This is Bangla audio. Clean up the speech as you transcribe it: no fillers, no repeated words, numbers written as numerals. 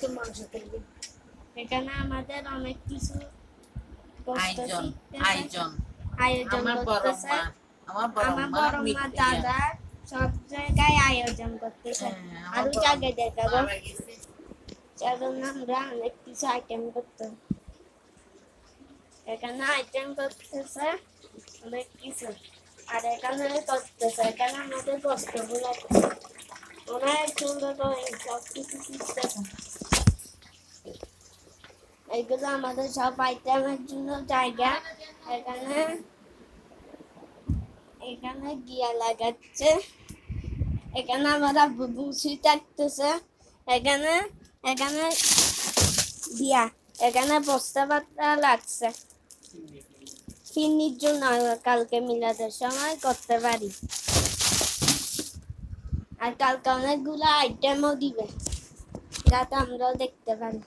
তো মাংস করবে। এখানে আমাদের অনেক কিছু আয়োজন আয়োজন আয়োজন আমার বড় করতেছে। মা আমার বড় মা দাদা সব জায়গায় আয়োজন করতেছে। আরো জায়গায় দেখাবো, কারণ আমরা অনেক কিছু আইটেম করতে, এখানে আইটেম করতেছে অনেক কিছু। আর এখানে করতেছে, এখানে আমাদের বস্তুগুলো অনেক সুন্দর করে সব কিছু শিখতেছে। এগুলো আমাদের সব আইটেমের জন্য জায়গা। এখানে এখানে গিয়া লাগাচ্ছে, এখানে আমরা বুঝি থাকতেছে, এখানে এখানে দিয়া, এখানে বস্তা বাতা লাগছে চিনির জন্য, কালকে মিলাদের সময় করতে পারি। আর কালকে অনেকগুলো আইটেমও দিবে যাতে আমরাও দেখতে পারি।